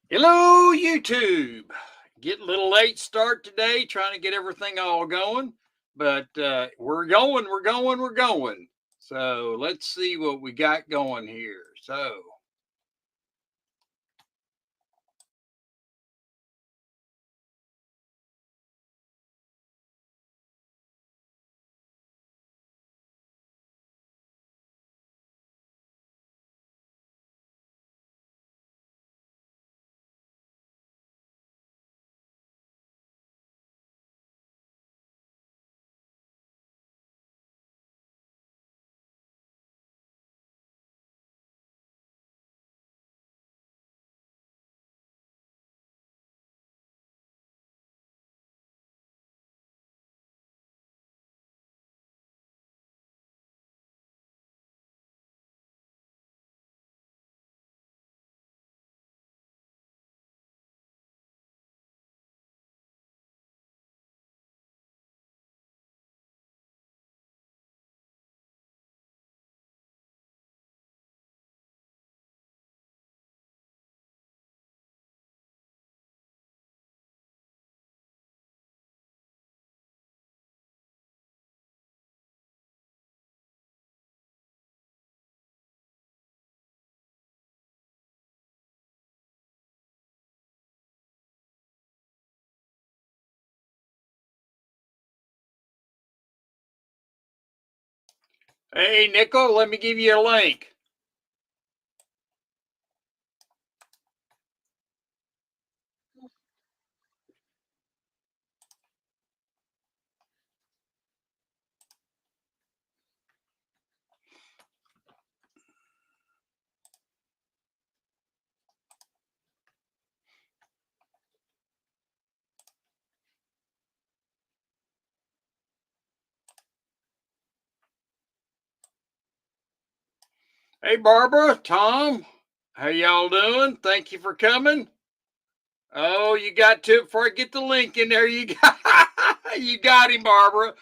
Hello, YouTube. Getting a little late start today, trying to get everything all going, but we're going, we're going, we're going. So let's see what we got going here. So, hey, Nickel, let me give you a link. Hey, Barbara, Tom, how y'all doing? Thank you for coming. Oh, you got to it before I get the link in there. You got, you got him, Barbara.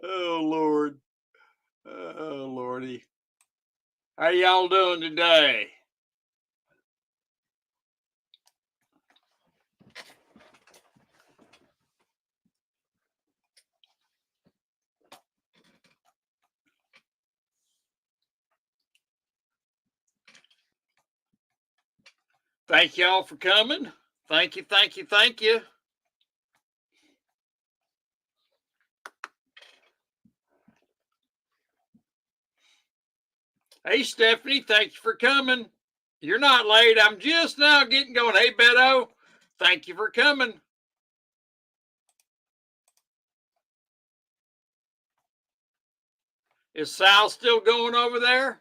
Oh, Lord. Oh, Lordy. How y'all doing today? Thank y'all for coming. Thank you, thank you, thank you. Hey, Stephanie, thank you for coming. You're not late. I'm just now getting going. Hey, Beto, thank you for coming. Is Sal still going over there?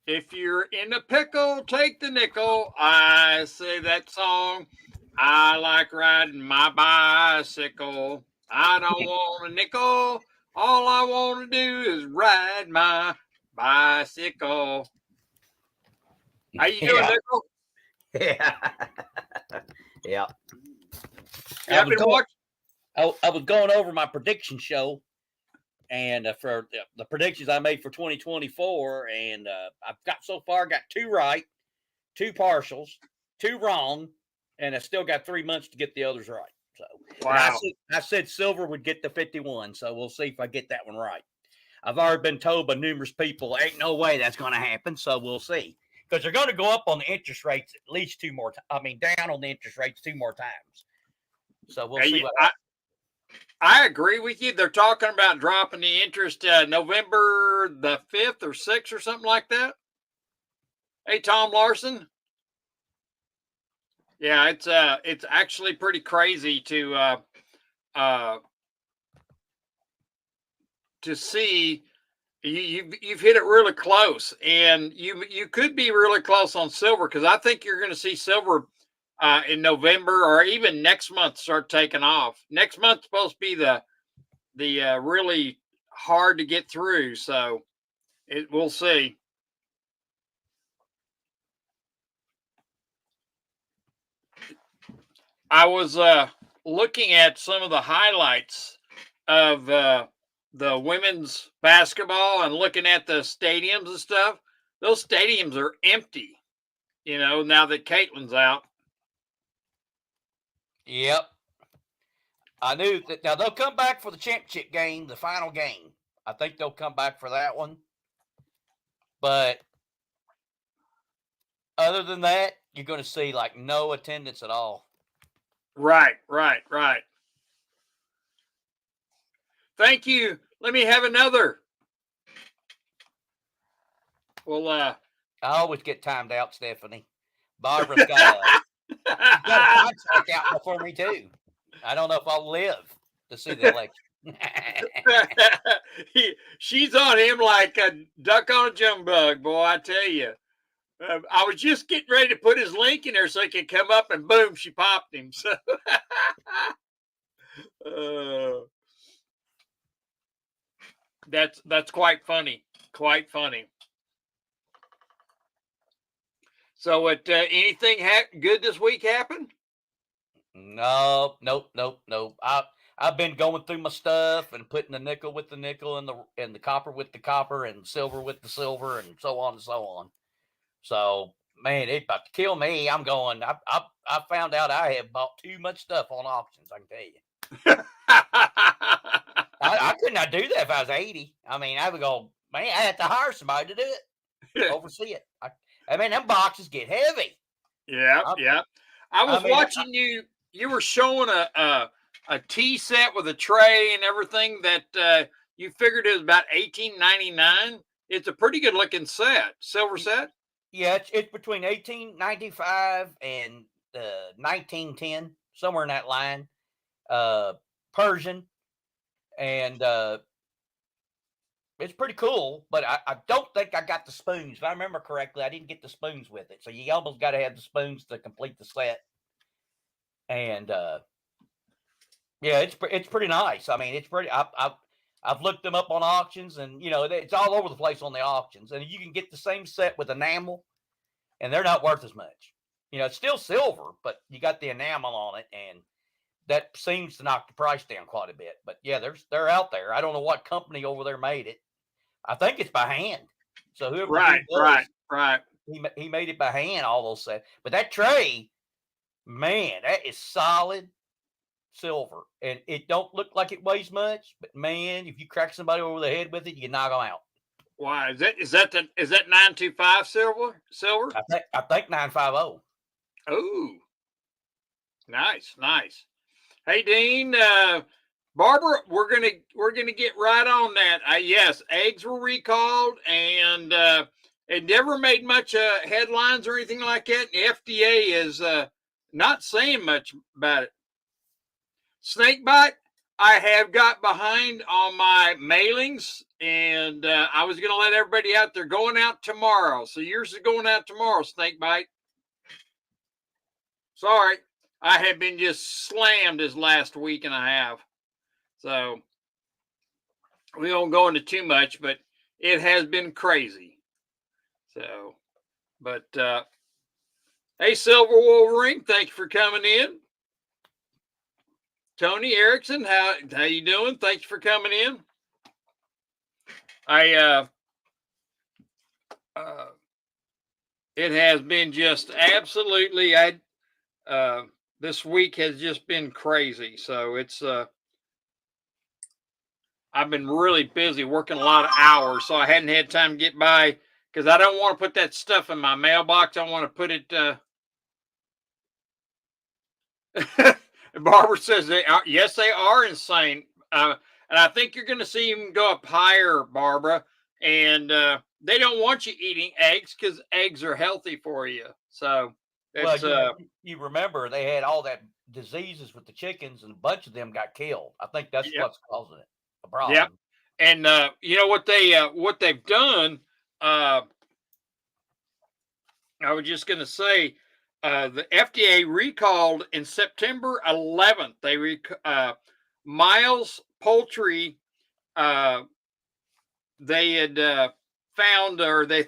If you're in a pickle, take the nickel. I say that song. I like riding my bicycle. I don't want a nickel. All I want to do is ride my bicycle. How you doing, Yeah. Nickel? Yeah. Yeah. Yeah, I've been watching. I was going over my prediction show and for the predictions I made for 2024, and I've got so far got two right, two partials, two wrong, and I still got 3 months to get the others right. So, and Wow. I said silver would get to 51, so we'll see if I get that one right. I've already been told by numerous people, ain't no way that's going to happen, so we'll see. Because they're going to go up on the interest rates at least two more times. I mean, down on the interest rates two more times. So we'll see what happens. I agree with you. They're talking about dropping the interest November the 5th or 6th or something like that. Hey, Tom Larson. Yeah, it's actually pretty crazy uh to see You've hit it really close, and you could be really close on silver because I think you're going to see silver in November or even next month start taking off. Next month's supposed to be the really hard to get through, so we'll see. I was looking at some of the highlights of the women's basketball and looking at the stadiums and stuff. Those stadiums are empty, now that Caitlin's out. Yep. I knew that. Now they'll come back for the championship game, the final game. I think they'll come back for that one. But other than that, you're going to see like no attendance at all. Right. Thank you. Let me have another. Well, I always get timed out, Stephanie. Barbara's got a contract out before me too. I don't know if I'll live to see the election. She's on him like a duck on a jump bug, boy. I tell you. I was just getting ready to put his link in there so he could come up, and boom, she popped him. So, that's quite funny. Quite funny. So, anything good this week happened? Nope. I've been going through my stuff and putting the nickel with the nickel and the copper with the copper and silver with the silver and so on and so on. So, man, it's about to kill me. I'm going. I found out I have bought too much stuff on auctions. I can tell you. I could not do that if I was 80. I mean, I would go, man. I had to hire somebody to do it, oversee it. I mean, them boxes get heavy. Yeah. I was watching you. You were showing a tea set with a tray and everything that you figured it was about $18.99. It's a pretty good looking set, silver set. Yeah, it's between $18.95 and $19.10, somewhere in that line. Persian, and it's pretty cool. But I don't think I got the spoons. If I remember correctly, I didn't get the spoons with it. So you almost got to have the spoons to complete the set. And yeah, it's pretty nice. I mean, it's pretty. I've looked them up on auctions, and it's all over the place on the auctions. And you can get the same set with enamel, and they're not worth as much. It's still silver, but you got the enamel on it, and that seems to knock the price down quite a bit. But yeah, they're out there. I don't know what company over there made it. I think it's by hand. So whoever right, he made it by hand. All those sets, but that tray, man, that is solid silver, and it don't look like it weighs much, but man, if you crack somebody over the head with it, you can knock them out. Why is that 925 silver? I think 950. Oh, nice. Hey, Dean, Barbara, we're gonna get right on that. Yes, eggs were recalled, and it never made much headlines or anything like that. The FDA is not saying much about it. Snake bite, I have got behind on my mailings, and I was going to let everybody out there going out tomorrow. So yours is going out tomorrow, snake bite. Sorry, I have been just slammed this last week and a half. So we won't go into too much, but it has been crazy. So, but hey, Silver Wolverine, thank you for coming in. Tony Erickson, how you doing? Thank you for coming in. It has been just absolutely. This week has just been crazy. So it's I've been really busy working a lot of hours, so I hadn't had time to get by because I don't want to put that stuff in my mailbox. I want to put it. Barbara says they are. Yes, they are insane. And I think you're going to see them go up higher, Barbara. And they don't want you eating eggs because eggs are healthy for you. So, you remember they had all that diseases with the chickens, and a bunch of them got killed. I think that's what's causing it. A problem. Yep. And you know what they've done. Uh, I was just going to say, the FDA recalled in September 11th. Miles Poultry. Uh, they had found, or they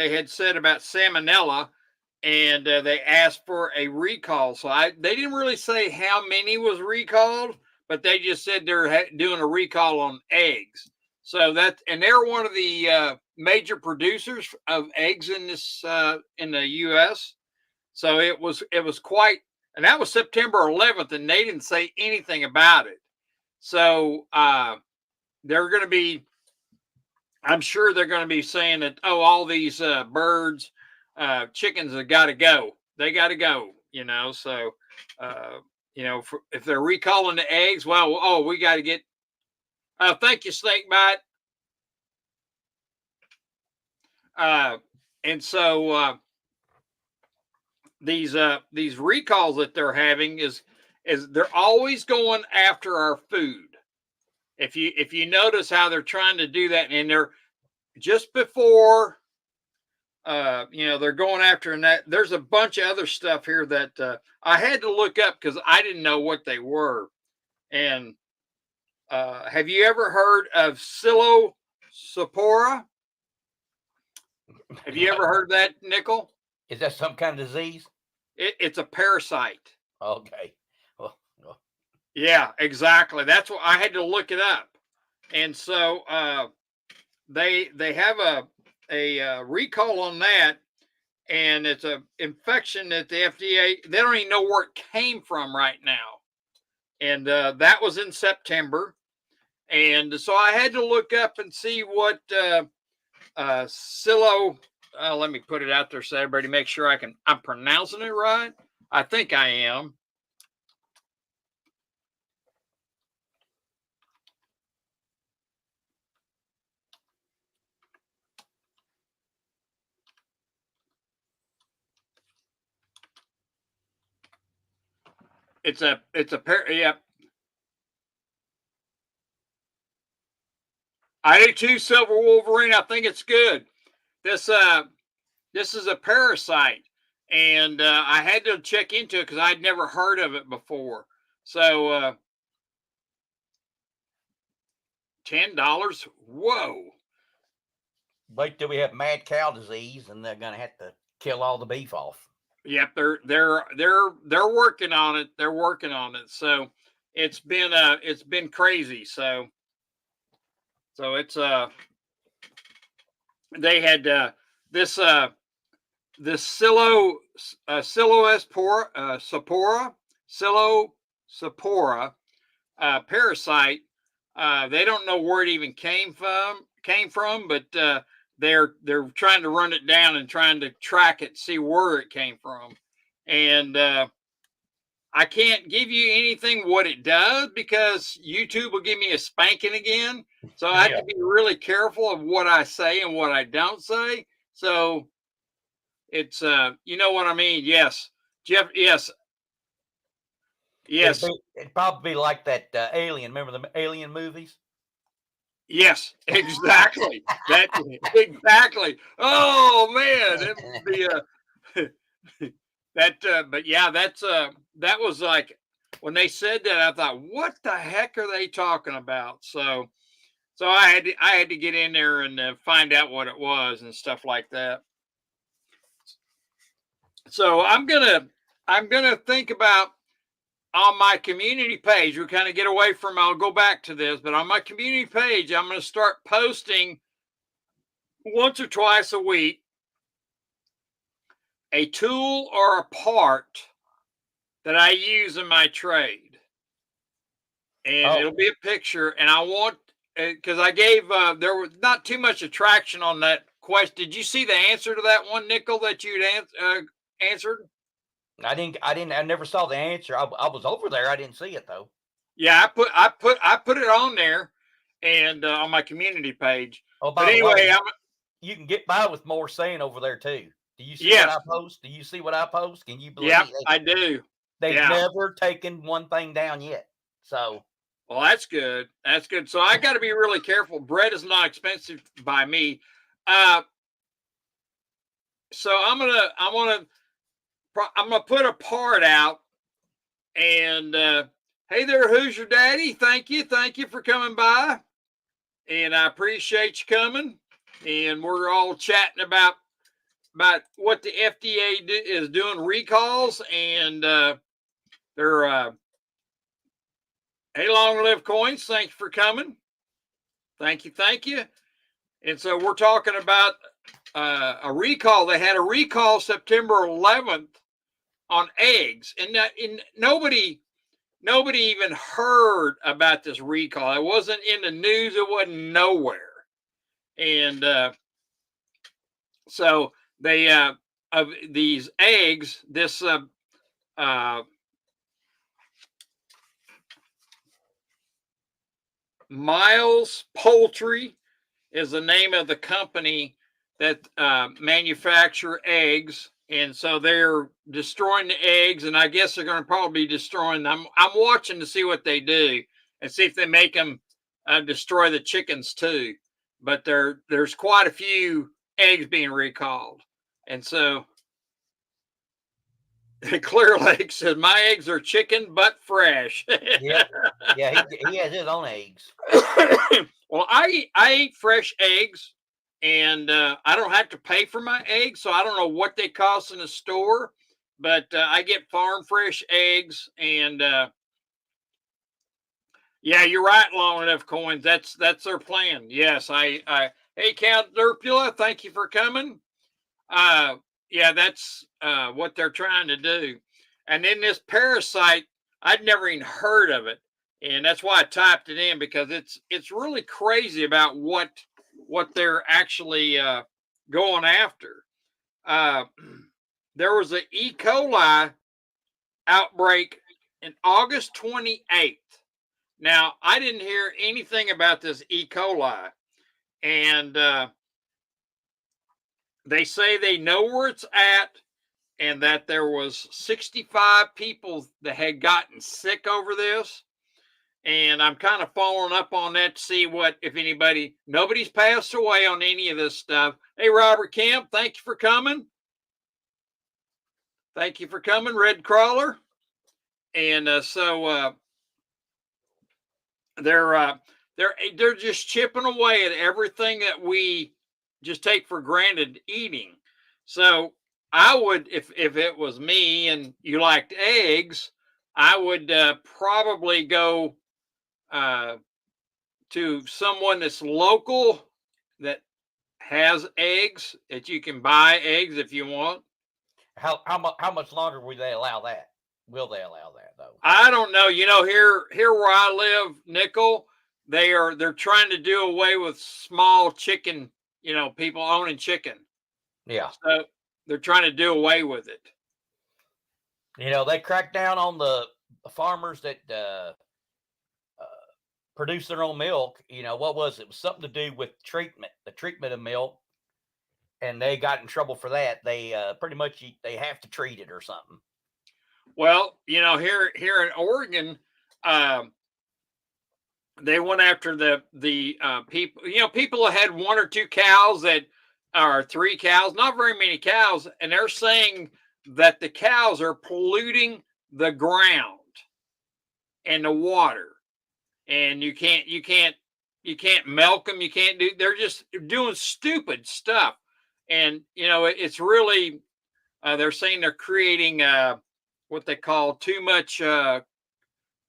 had said about salmonella, and they asked for a recall. So they didn't really say how many was recalled, but they just said they're doing a recall on eggs. So and they're one of the major producers of eggs in the U.S. So it was quite, and that was September 11th, and they didn't say anything about it. So they're going to be, I'm sure they're going to be saying that, oh, all these birds, chickens have got to go. They got to go, So, uh, if they're recalling the eggs, well, oh, we got to get, thank you, Snakebite. And so these recalls that they're having is they're always going after our food. If you notice how they're trying to do that, and they're just before they're going after, and that there's a bunch of other stuff here that I had to look up because I didn't know what they were. And have you ever heard of Psilocypora? Have you ever heard that, Nickel? Is that some kind of disease? It's a parasite. Okay. Well. Yeah, exactly. That's what I had to look it up. And so they have a recall on that, and it's a infection that the FDA, they don't even know where it came from right now. And that was in September. And so I had to look up and see what let me put it out there so everybody make sure I'm pronouncing it right. I think I am. It's a yeah. I do too, Silver Wolverine. I think it's good. This is a parasite, and I had to check into it because I'd never heard of it before. So $10. Whoa. Wait till we have mad cow disease, and they're gonna have to kill all the beef off. Yep, they're working on it. They're working on it. So it's been crazy. So it's they had this Psilocypora parasite. They don't know where it even came from, but they're trying to run it down and trying to track it, see where it came from. And I can't give you anything what it does because YouTube will give me a spanking again. So I have to be really careful of what I say and what I don't say. So it's you know what I mean? Yes, Jeff. Yes. It'd probably be like that Alien. Remember the Alien movies? Yes, exactly. Exactly. Oh man, it would be that. But yeah, that was like when they said that. I thought, what the heck are they talking about? So I had to get in there and find out what it was and stuff like that. So I'm gonna think about on my community page. We kind of get away from. I'll go back to this, but on my community page, I'm going to start posting once or twice a week a tool or a part that I use in my trade, and it'll be a picture. And I want, because I gave there was not too much attraction on that question. Did you see the answer to that one, Nickel, that you'd answered? I never saw the answer. I was over there. I didn't see it though. Yeah, I put it on there and on my community page. Oh, by but anyway, the way, you can get by with more saying over there too. Do you see what I post? Do you see what I post? Can you believe? Yeah, I do. They've never taken one thing down yet. So Well, that's good. That's good. So I got to be really careful. Bread is not expensive by me. Uh, so I'm gonna put a part out. And hey there, who's your daddy? Thank you for coming by, and I appreciate you coming. And we're all chatting about what the FDA is doing recalls, and they're hey, long live coins. Thank you for coming. Thank you. And so we're talking about a recall. They had a recall September 11th on eggs, and nobody even heard about this recall. It wasn't in the news. It wasn't nowhere. And so they of these eggs, this Miles Poultry is the name of the company that manufacture eggs. And so they're destroying the eggs, and I guess they're going to probably be destroying them. I'm watching to see what they do and see if they make them destroy the chickens too. But there's quite a few eggs being recalled, and so Clear Lake says my eggs are chicken but fresh. Yep. Yeah, he has his own eggs. Well, I eat fresh eggs, and I don't have to pay for my eggs, so I don't know what they cost in the store, but I get farm fresh eggs, and yeah, you're right, long enough coins. That's their plan. Yes, hey, Count Derpula, thank you for coming. Yeah, that's what they're trying to do. And then this parasite, I'd never even heard of it, and that's why I typed it in, because it's really crazy about what they're actually going after. There was an E. coli outbreak in August 28th. Now, I didn't hear anything about this E. coli, and they say they know where it's at, and that there was 65 people that had gotten sick over this. And I'm kind of following up on that to see what, if nobody's passed away on any of this stuff. Hey, Robert Kemp, thank you for coming. Thank you for coming, Red Crawler. And they're just chipping away at everything that we just take for granted eating. So I would, if it was me and you liked eggs, I would probably go to someone that's local that has eggs, that you can buy eggs if you want. How much longer will they allow that? Will they allow that though? I don't know. Here where I live, Nickel, they're trying to do away with small chicken. People owning chicken. Yeah. So they're trying to do away with it. They crack down on the farmers that produce their own milk. What was it? It was something to do with the treatment of milk, and they got in trouble for that. They pretty much they have to treat it or something. Well, here in Oregon, they went after the people. People that had one or two cows or three cows, not very many cows, and they're saying that the cows are polluting the ground and the water, and you can't milk them. You can't do. They're just doing stupid stuff, and it's really. They're saying they're creating what they call too much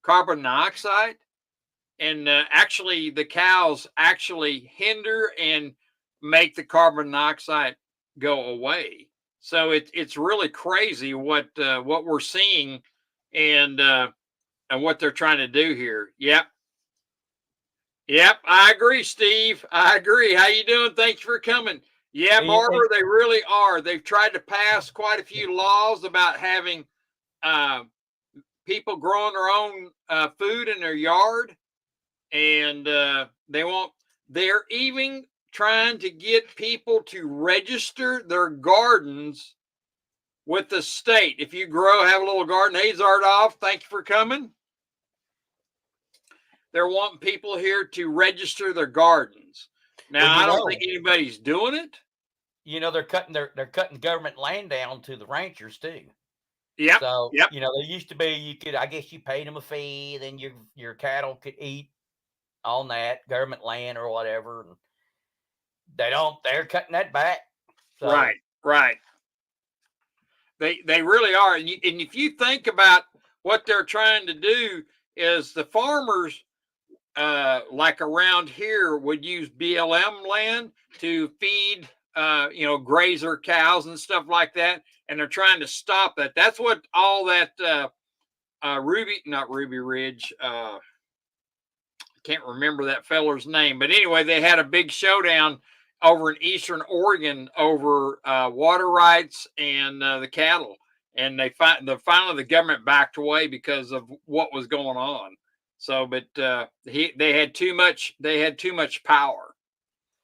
carbon dioxide, and actually the cows actually hinder and make the carbon dioxide go away. So it's really crazy what we're seeing, and what they're trying to do here. Yep, I agree, Steve. I agree. How you doing? Thanks for coming. Yeah, Barbara, they really are. They've tried to pass quite a few laws about having people growing their own food in their yard, and they're even trying to get people to register their gardens with the state. If you have a little garden. Hey, Zardoff, thank you for coming. they're wanting people here to register their gardens. Now, Well, I don't think anybody's doing it. they're cutting government land down to the ranchers too. Yep. So, Yep. there used to be, I guess you paid them a fee, then your cattle could eat on that government land or whatever. And they're cutting that back. So, Right. They really are. And if you think about what they're trying to do is the farmers, like around here, would use BLM land to feed, grazer cows and stuff like that. And they're trying to stop that. That's what all that not Ruby Ridge. Can't remember that feller's name, but anyway, they had a big showdown over in Eastern Oregon over water rights and the cattle, and finally the government backed away because of what was going on. So, but they had too much. They had too much power.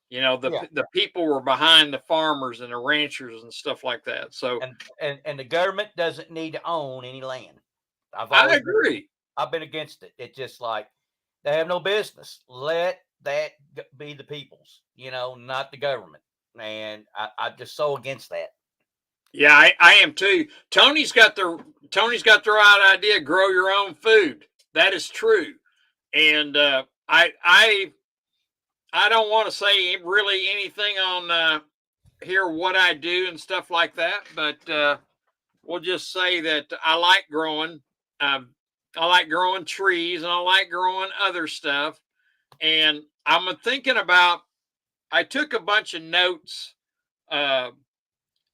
The people were behind the farmers and the ranchers and stuff like that. So, and the government doesn't need to own any land. I agree. I've been against it. It's just like they have no business. Let that be the people's, not the government. And I'm just so against that. Yeah, I am too. Tony's got the right idea. Grow your own food. That is true. And I don't want to say really anything on here what I do and stuff like that, but we'll just say that I like growing. I like growing trees and I like growing other stuff. And I'm thinking about. I took a bunch of notes to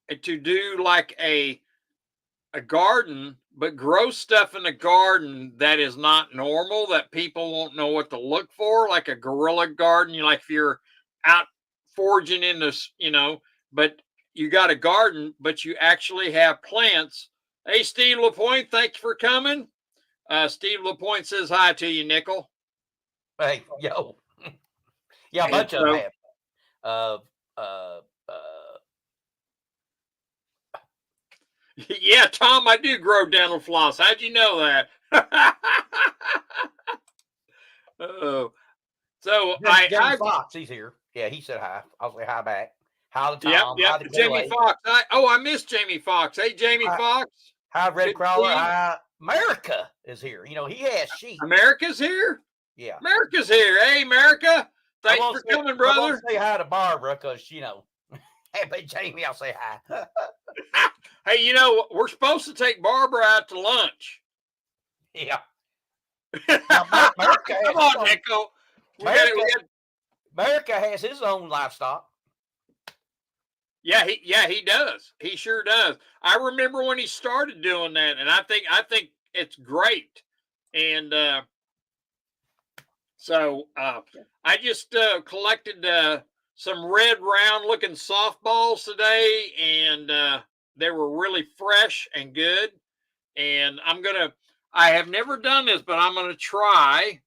do like a garden, but grow stuff in a garden that is not normal, that people won't know what to look for, like a guerrilla garden. Like if you're out foraging in this, but you got a garden, but you actually have plants. Hey, Steve LaPointe, thank you for coming. Steve LaPointe says hi to you, Nickel. Hey, yo. Yeah, a bunch of them have. Yeah, Tom, I do grow dental floss. How'd you know that? Oh, so Jamie Fox, he's here. Yeah, he said hi. I'll say hi back. Hi to Tom. Yep. Hi to Jamie Fox. I missed Jamie Fox. Hey, Jamie Fox. Hi, Red Crawler. Hi, America is here. He has sheep. America's here. Yeah, America's here. Hey, America. Thanks for coming, brother. I won't say hi to Barbara because hey, but Jamie, I'll say hi. Hey, we're supposed to take Barbara out to lunch. Yeah. America come on, Nico. America has his own livestock. Yeah, he does. He sure does. I remember when he started doing that, and I think it's great. And so I just collected some red round looking softballs today, and they were really fresh and good. And I have never done this, but I'm gonna try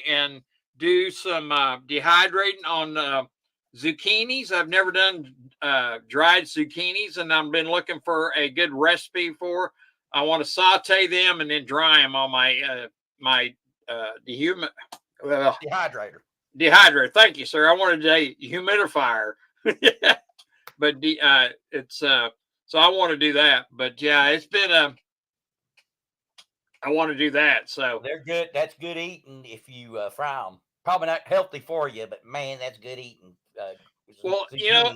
and do some dehydrating on zucchinis. I've never done dried zucchinis, and I've been looking for a good recipe for. I want to saute them and then dry them on my dehydrator. Dehydrator. Thank you, sir. I wanted a humidifier, but it's so I want to do that. But yeah, it's been I want to do that. So they're good. That's good eating if you fry them. Probably not healthy for you, but man, that's good eating. Well, if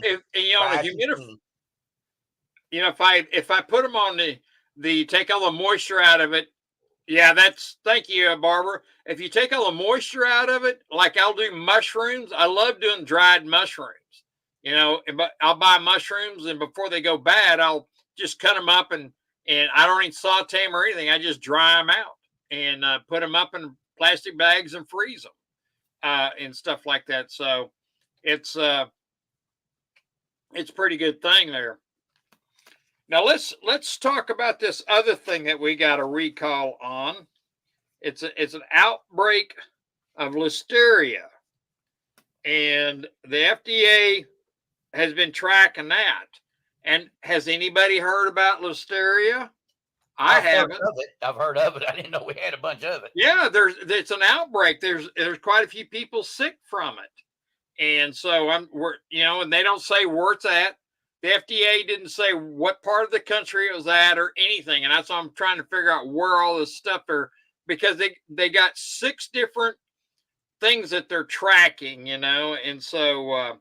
I put them on the take all the moisture out of it. Yeah, thank you, Barbara. If you take all the moisture out of it, like I'll do mushrooms. I love doing dried mushrooms. But I'll buy mushrooms, and before they go bad, I'll just cut them up and I don't even saute them or anything. I just dry them out and put them up in plastic bags and freeze them and stuff like that. So it's a pretty good thing there. Now let's talk about this other thing that we got a recall on. It's an outbreak of listeria, and the FDA has been tracking that. And has anybody heard about listeria? I haven't. I've heard of it. I didn't know we had a bunch of it. Yeah, it's an outbreak. There's quite a few people sick from it, and so and they don't say where it's at. The FDA didn't say what part of the country it was at or anything, and that's why I'm trying to figure out where all this stuff are, because they got 6 different things that they're tracking, and so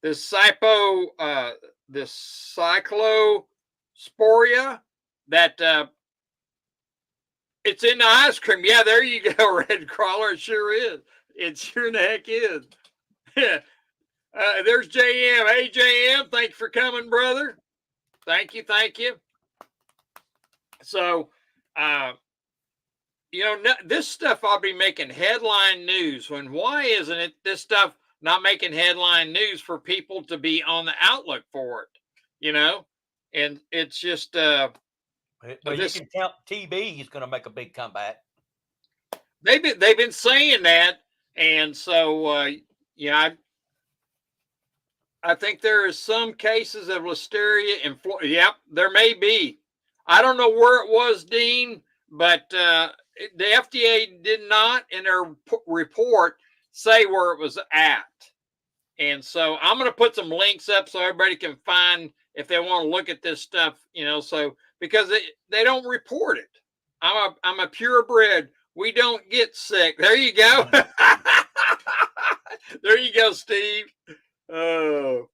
this cyclosporia that it's in the ice cream. Yeah, there you go, Red Crawler. It sure is. It sure the heck is. There's JM. Hey, JM, thank you for coming, brother. Thank you. So, this stuff ought to be making headline news. Why isn't it this stuff not making headline news for people to be on the outlook for it? And it's just... But you can tell TB is going to make a big comeback. They've been saying that, and so I think there is some cases of listeria in Florida. Yep, there may be. I don't know where it was, Dean, but the FDA did not in their report say where it was at. And so I'm going to put some links up so everybody can find if they want to look at this stuff, so because they don't report it. I'm a purebred. We don't get sick. There you go. There you go, Steve. Oh,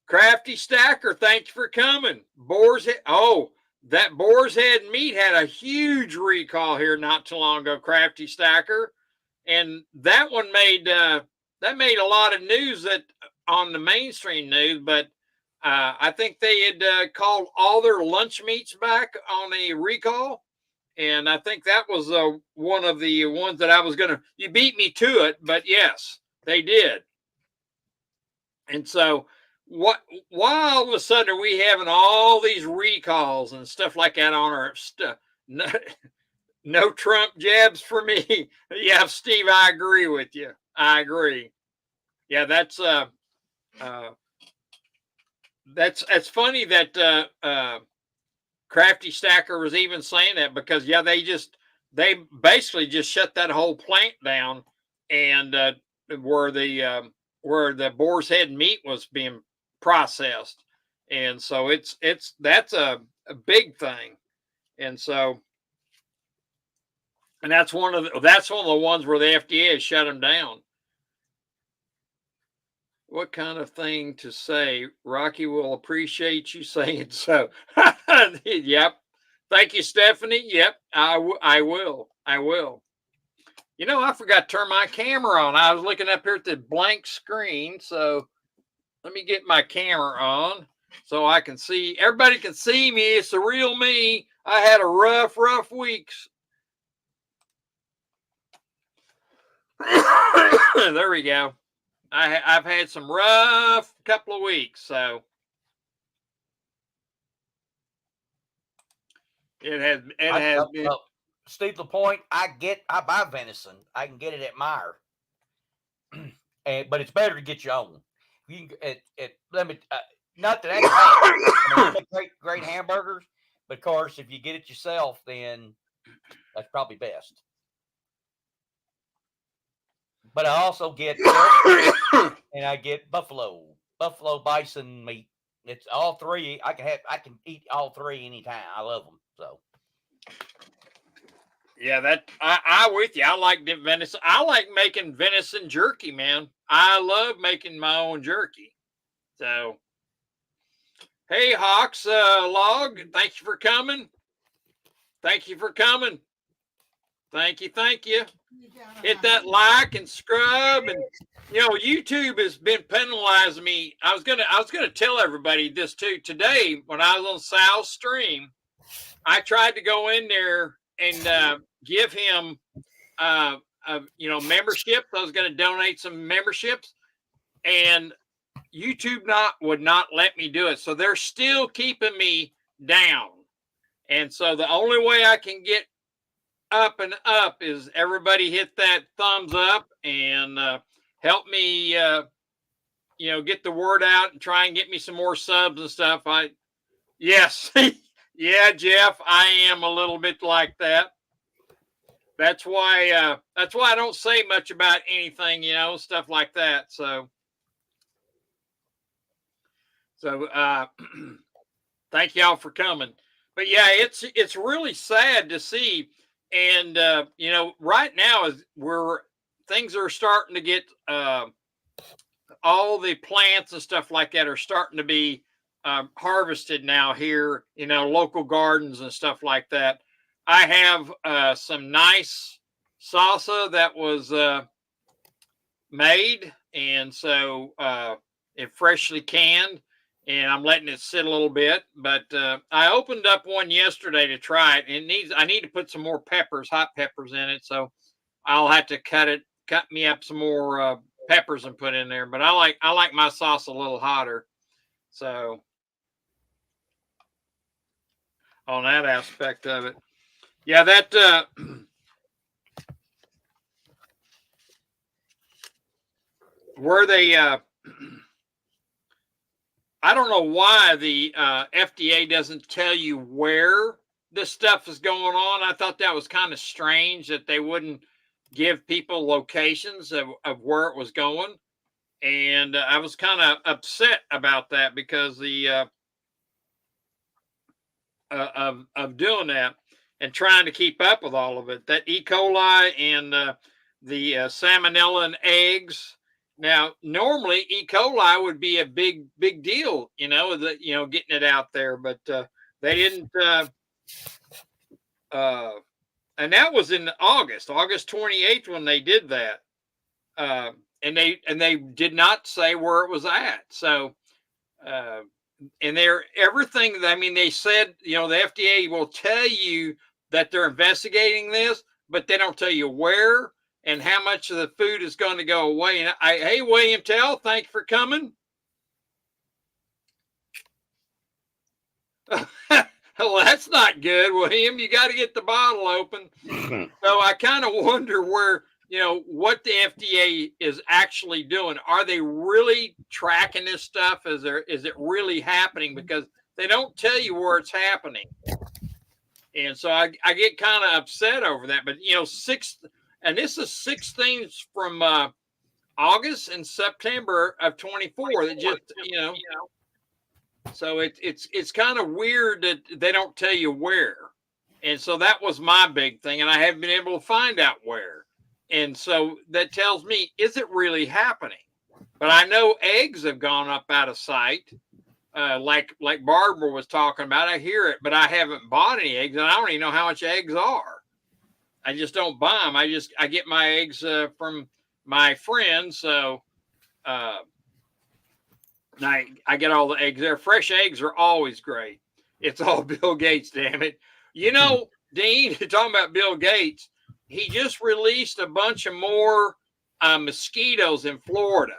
Crafty Stacker, thank you for coming. Boar's Head. Oh, that Boar's Head meat had a huge recall here not too long ago, Crafty Stacker, and that one made a lot of news on the mainstream news. But I think they had called all their lunch meats back on a recall, and I think that was one of the ones that I was gonna. You beat me to it, but yes, they did. And so, why all of a sudden are we having all these recalls and stuff like that on our stuff? No Trump jabs for me. Yeah, Steve, I agree with you. I agree. Yeah, that's funny that Crafty Stacker was even saying that, because they basically just shut that whole plant down, and where the Boar's Head meat was being processed, and so that's a big thing, and so that's one of the ones where the FDA has shut them down. What kind of thing to say? Rocky will appreciate you saying so. Yep. Thank you, Stephanie. Yep. I will. I forgot to turn my camera on. I was looking up here at the blank screen. So let me get my camera on so I can see. Everybody can see me. It's the real me. I had a rough weeks. There we go. I've had some rough couple of weeks, so it has been. Steve LaPointe, I buy venison. I can get it at Meyer, but it's better to get your own. You can not that that's bad. Great hamburgers, but of course, if you get it yourself, then that's probably best. But I also get and I get buffalo bison meat. It's all three. I can eat all three anytime. I love them. So yeah, that I with you. I like venison. I like making venison jerky, man. I love making my own jerky. So hey, Hawks Log, thank you for coming. Thank you. Hit that like and scrub, and YouTube has been penalizing me. I was gonna tell everybody this too. Today, when I was on Sal's stream, I tried to go in there and give him membership. I was gonna donate some memberships, and YouTube would not let me do it. So they're still keeping me down. And so the only way I can get up and up is everybody hit that thumbs up and help me get the word out and try and get me some more subs and stuff. Yes Yeah, Jeff, I am a little bit like that. That's why I don't say much about anything, stuff like that. So thank y'all for coming. But yeah, it's really sad to see, and right now is where things are starting to get all the plants and stuff like that are starting to be harvested now here, local gardens and stuff like that. I have some nice salsa that was made, and so it freshly canned, and I'm letting it sit a little bit. But I opened up one yesterday to try it. And I need to put some more peppers, hot peppers in it. So I'll have to cut me up some more peppers and put in there. But I like my sauce a little hotter. So on that aspect of it, yeah, that where they I don't know why the FDA doesn't tell you where this stuff is going on. I thought that was kind of strange that they wouldn't give people locations of where it was going. And I was kind of upset about that because of doing that and trying to keep up with all of it. That E. coli and the salmonella in eggs. Now, normally E. coli would be a big deal, getting it out there, but they didn't. And that was in August 28th, when they did that. And they did not say where it was at. So, and they're everything. I mean, they said, the FDA will tell you that they're investigating this, but they don't tell you where and how much of the food is going to go away. And hey, William Tell, thank you for coming. Well, that's not good, William. You got to get the bottle open. So I kind of wonder where, what the FDA is actually doing. Are they really tracking this stuff? Is it really happening? Because they don't tell you where it's happening. And so I get kind of upset over that. But this is 6 things from August and September of 24 that just, so it's kind of weird that they don't tell you where. And so that was my big thing, and I haven't been able to find out where. And so that tells me, is it really happening? But I know eggs have gone up out of sight, like Barbara was talking about. I hear it, but I haven't bought any eggs, and I don't even know how much eggs are. I just don't buy them. I get my eggs from my friends, so I get all the eggs there. Fresh eggs are always great. It's all Bill Gates, damn it. Dean, talking about Bill Gates, he just released a bunch of more mosquitoes in Florida.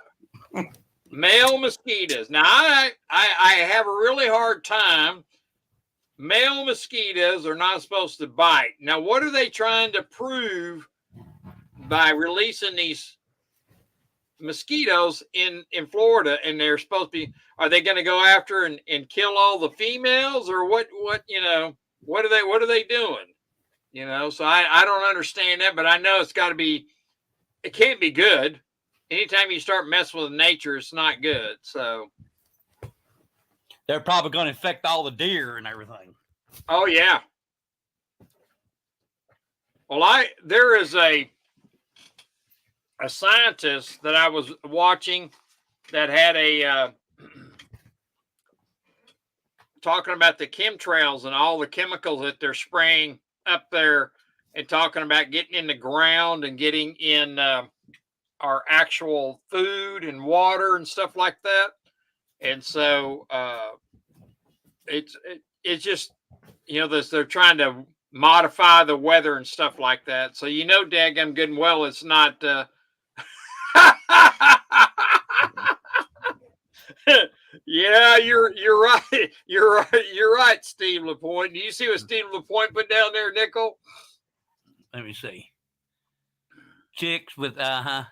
Male mosquitoes. Now, I have a really hard time. Male mosquitoes are not supposed to bite. Now, what are they trying to prove by releasing these mosquitoes in Florida? And they're supposed to be, are they going to go after and kill all the females, or what are they doing? So I don't understand that, but I know it can't be good. Anytime you start messing with nature, it's not good. So they're probably going to infect all the deer and everything. Oh yeah. Well, there is a scientist that I was watching that had a talking about the chemtrails and all the chemicals that they're spraying up there, and talking about getting in the ground and getting in our actual food and water and stuff like that. And so it's just, they're trying to modify the weather and stuff like that. So, daggum good and well, it's not yeah, you're right. You're right. You're right, Steve LaPointe. Do you see what Steve LaPointe put down there, Nickel? Let me see. Chicks with yeah.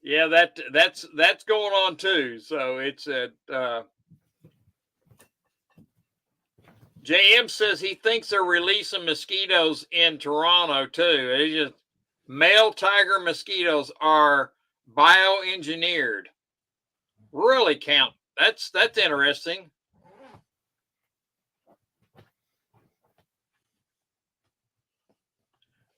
Yeah, that's going on too. So it's at JM says he thinks they're releasing mosquitoes in Toronto too. It's just male tiger mosquitoes are bioengineered. Really count. That's interesting.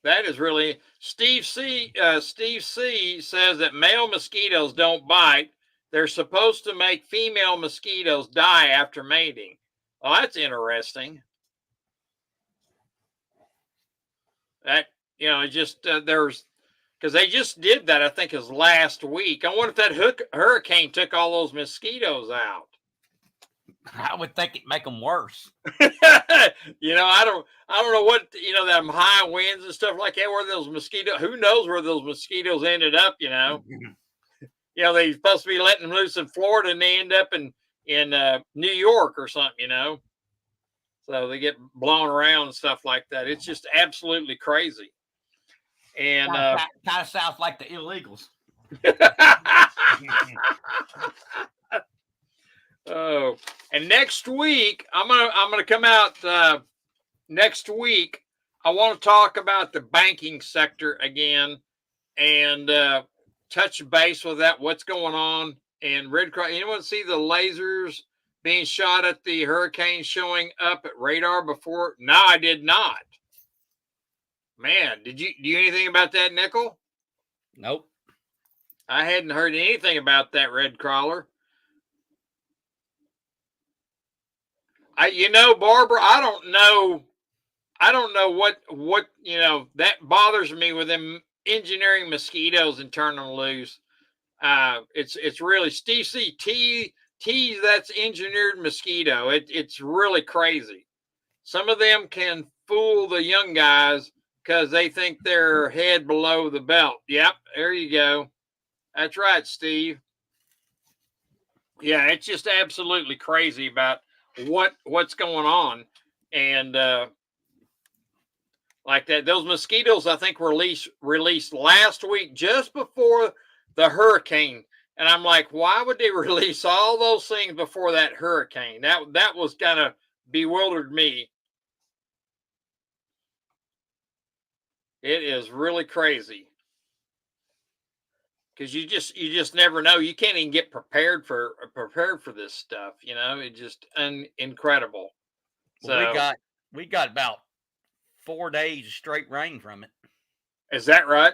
That is really Steve C. Steve C. says that male mosquitoes don't bite. They're supposed to make female mosquitoes die after mating. Oh, that's interesting. That just there's because they just did that. I think is last week. I wonder if that hurricane took all those mosquitoes out. I would think it'd make them worse. I don't know what them high winds and stuff like that. Where those mosquitoes? Who knows where those mosquitoes ended up? They're supposed to be letting them loose in Florida, and they end up in New York or something. So they get blown around and stuff like that. It's just absolutely crazy. And kind of sounds like the illegals. Oh, and next week I'm gonna come out next week. I want to talk about the banking sector again and touch base with that. What's going on? And Red Cross. Anyone see the lasers being shot at the hurricane showing up at radar before? No, I did not. Man, do you anything about that, Nickel? Nope. I hadn't heard anything about that, Red Crawler. Barbara, I don't know what that bothers me with them engineering mosquitoes and turning them loose. It's really Steve C. T that's engineered mosquito. It's really crazy. Some of them can fool the young guys because they think they're head below the belt. Yep, there you go. That's right, Steve. Yeah, it's just absolutely crazy about what's going on. And like that, those mosquitoes I think were released last week just before the hurricane. And I'm like, why would they release all those things before that hurricane? That was kind of bewildered me. It is really crazy because you just never know. You can't even get prepared for this stuff. It's just incredible. So we got about 4 days of straight rain from it. Is that right?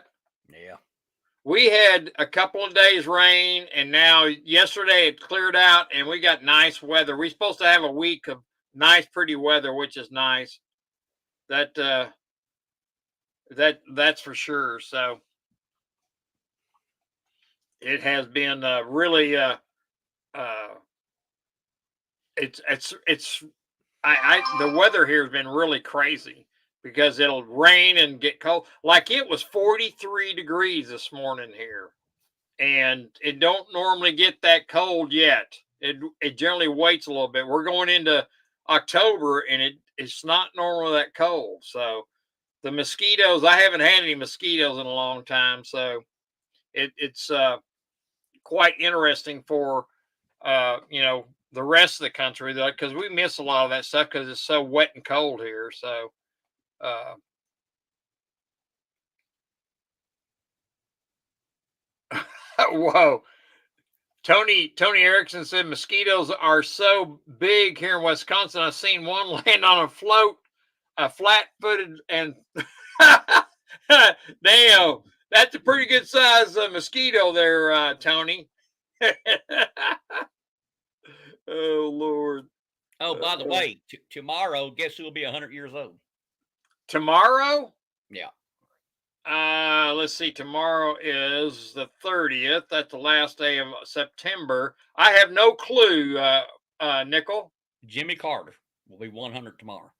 Yeah. We had a couple of days rain, and now yesterday it cleared out, and we got nice weather. We're supposed to have a week of nice, pretty weather, which is nice. That's for sure. So it has been really the weather here has been really crazy because it'll rain and get cold. Like it was 43 degrees this morning here, and it don't normally get that cold yet. It generally waits a little bit. We're going into October, and it's not normally that cold. So the mosquitoes, I haven't had any mosquitoes in a long time, so it's quite interesting for the rest of the country, because we miss a lot of that stuff because it's so wet and cold here. So whoa. Tony Erickson said mosquitoes are so big here in Wisconsin. I've seen one land on a float, a flat-footed, and damn, that's a pretty good size mosquito there, Tony. Oh Lord. Oh, by the way, tomorrow, guess who will be 100 years old? Tomorrow? Yeah. Let's see. Tomorrow is the 30th. That's the last day of September. I have no clue. Nickel. Jimmy Carter will be 100 tomorrow.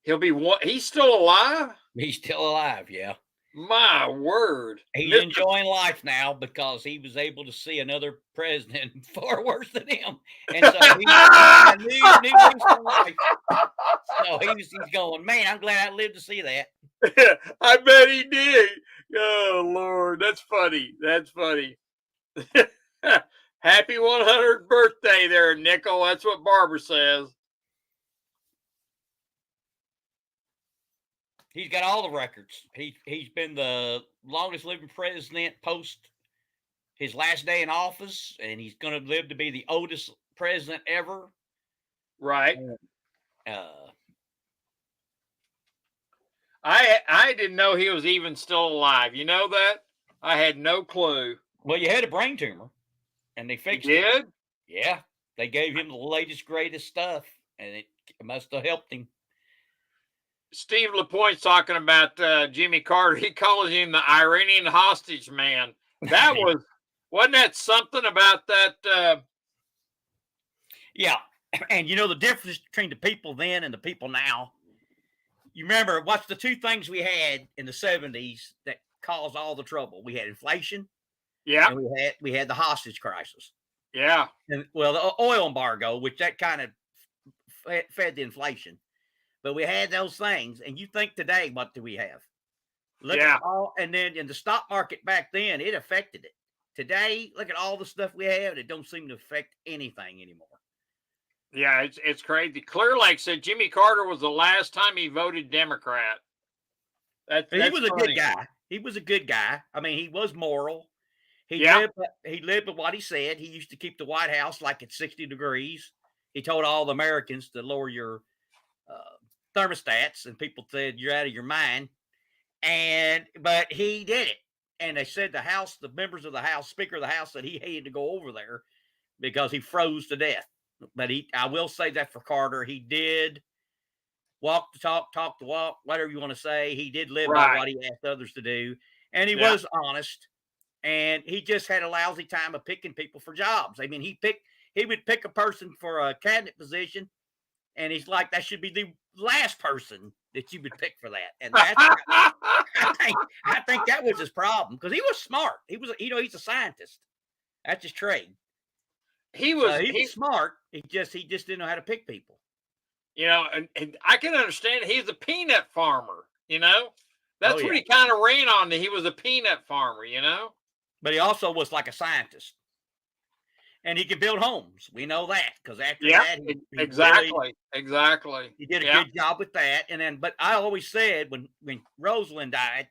He'll be what? He's still alive? He's still alive, yeah. My word. He's enjoying life now because he was able to see another president far worse than him. And so he's a new lease on life. So he's going, man, I'm glad I lived to see that. I bet he did. Oh, Lord. That's funny. That's funny. Happy 100th birthday there, Nickel. That's what Barbara says. He's got all the records. He's been the longest living president post his last day in office, and he's going to live to be the oldest president ever. Right. Uh, I didn't know he was even still alive. You know that? I had no clue. well, you had a brain tumor, and they You fixed it. did? Yeah, they gave him the latest, greatest stuff, and it must have helped him. Steve LaPointe's talking about Jimmy Carter. He calls him the Iranian hostage man. That wasn't that something about that? Yeah, and you know the difference between the people then and the people now. You remember what's the two things we had in the 70s that caused all the trouble? We had inflation, Yeah, and we had the hostage crisis. yeah, And well, the oil embargo, which that kind of fed the inflation. But we had those things, and you think today, what do we have? Look yeah. at all, and then in the stock market back then, it affected it. Today, look at all the stuff we have, and it don't seem to affect anything anymore. Yeah, it's crazy. Clear Lake said Jimmy Carter was the last time he voted Democrat. He was a funny. good guy. He was a good guy. I mean, he was moral. He Yeah. lived by what he said. He used to keep the White House like at 60 degrees. He told all the Americans to lower your thermostats, and people said you're out of your mind. But he did it. And they said the members of the House, Speaker of the House, said he hated to go over there because he froze to death. But I will say that for Carter, he did walk the talk, talk the walk, whatever you want to say. He did live by what he asked others to do, and he was honest. And he just had a lousy time of picking people for jobs. I mean, he would pick a person for a cabinet position, and he's like, that should be the last person that you would pick for that. And that's I think that was his problem, because he was smart. He was, he's a scientist. That's his trade. He was smart. He just didn't know how to pick people. And I can understand he's a peanut farmer, That's what he kind of ran on. He was a peanut farmer, But he also was like a scientist. And he could build homes. We know that, because after that, exactly. He did a good job with that. And then, but I always said when Rosalind died,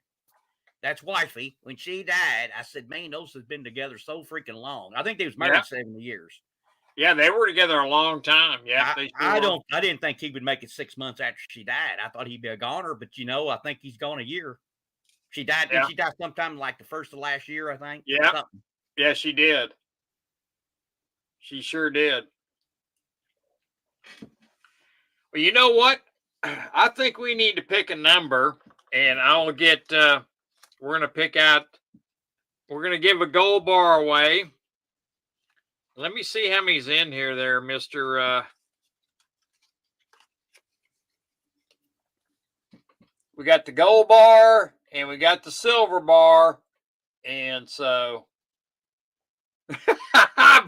that's wifey, when she died, I said, man, those have been together so freaking long. I think they was married 70 years. Yeah, they were together a long time. Yeah, I didn't think he would make it 6 months after she died. I thought he'd be a goner, but I think he's gone a year. She died. She died sometime like the first of last year, I think. Yeah. Something. Yeah, she did. She sure did. Well, you know what? I think we need to pick a number, and I'll get, we're going to pick out, we're going to give a gold bar away. Let me see how many's in here there, Mr. We got the gold bar and we got the silver bar. And so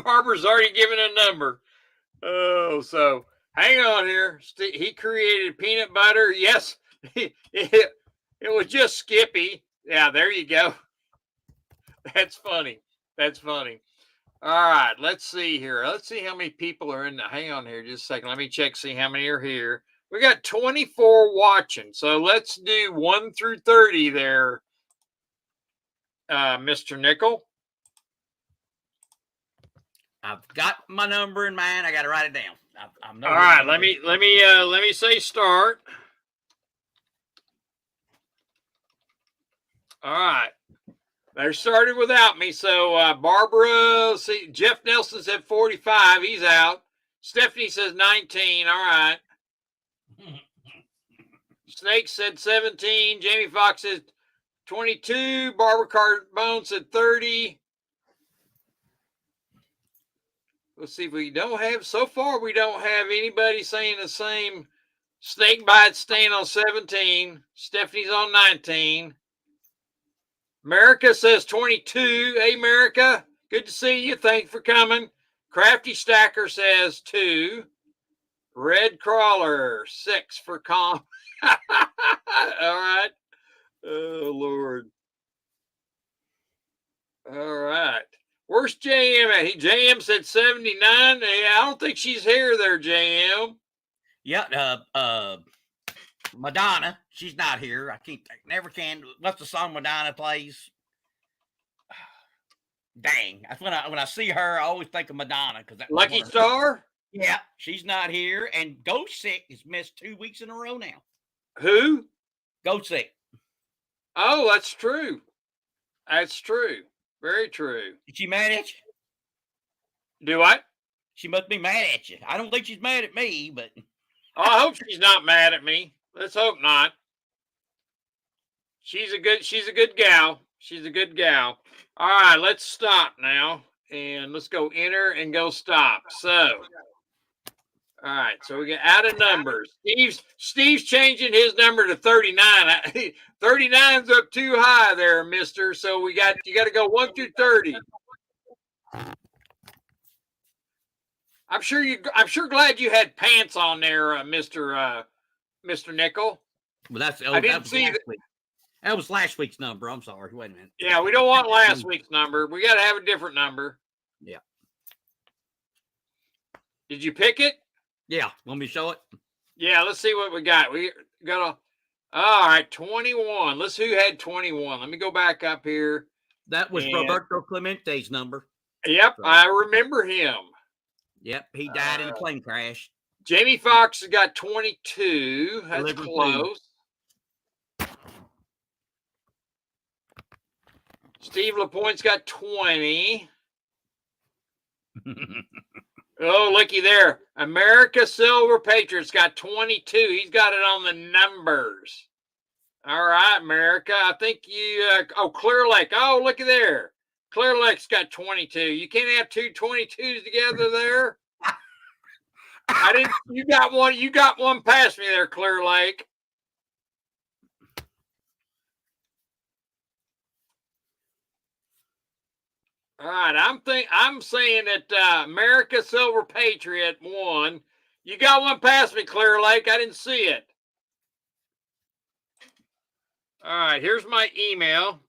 Barbara's already given a number. Oh, so hang on here. He created peanut butter. Yes, it was just Skippy. Yeah, there you go. That's funny. That's funny. All right, let's see here. Let's see how many people are in. Hang on here just a second. Let me check, see how many are here. We got 24 watching. So let's do 1 through 30 there, Mr. Nickel. I've got my number in mind. I got to write it down. All right, let me say start. All right. They started without me. So Barbara, see, Jeff Nelson said 45. He's out. Stephanie says 19. All right. Snake said 17. Jamie Foxx said 22. Barbara Carbone said 30. Let's see if we don't have, so far we don't have anybody saying the same. Snake Bite staying on 17. Stephanie's on 19. America says 22. Hey, America. Good to see you. Thanks for coming. Crafty Stacker says 2. Red Crawler, 6 for calm. All right. Oh, Lord. All right. Where's JM at? JM said 79. Yeah, I don't think she's here there, JM. Yeah, Madonna, she's not here. I can't think, never can. What's the song Madonna plays? Dang, that's when I see her, I always think of Madonna because that Lucky Star. Yeah, she's not here, and Ghost Sick has missed 2 weeks in a row now. Who? Ghost Sick. Oh, that's true. That's true. Very true. Is she mad at you? Do what? She must be mad at you. I don't think she's mad at me, but Oh, I hope she's not mad at me. Let's hope not. She's a good gal. She's a good gal. All right, let's stop now. And let's go enter and go stop. So, all right, so we get out of numbers. Steve's changing his number to 39. 39's up too high there, mister. So you got to go 1 through 30. I'm sure glad you had pants on there, Mr. Nickel. Well, I didn't see that. That was last week's number. I'm sorry. Wait a minute. Yeah, we don't want last week's number. We got to have a different number. Yeah. Did you pick it? Yeah. Want me to show it? Yeah, let's see what we got. We got all right, 21. Let's who had 21. Let me go back up here. That was Roberto Clemente's number. Yep, so, I remember him. Yep, he died in a plane crash. Jamie Foxx has got 22. That's close. Steve LaPointe's got 20. Oh, looky there. America Silver Patriot's got 22. He's got it on the numbers. All right, America. I think you, Clear Lake. Oh, looky there. Clear Lake's got 22. You can't have two 22s together there. You got one past me there, Clear Lake. All right, I'm saying that America Silver Patriot won. You got one past me, Clear Lake. I didn't see it. All right, here's my email.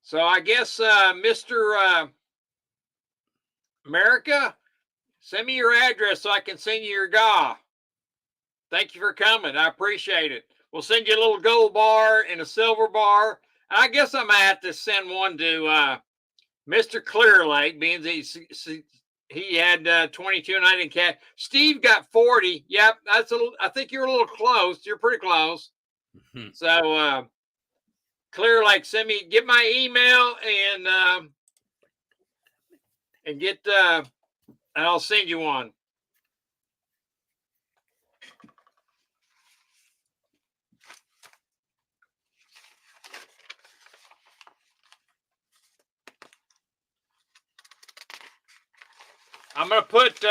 So I guess Mr. America, send me your address so I can send you your GA. Thank you for coming. I appreciate it. We'll send you a little gold bar and a silver bar. And I guess I'm going to have to send one to Mr. Clear Lake, being he had 22 and I didn't catch. Steve got 40. Yep, I think you're a little close. You're pretty close. So Clear Lake, get my email and get and I'll send you one. I'm going to put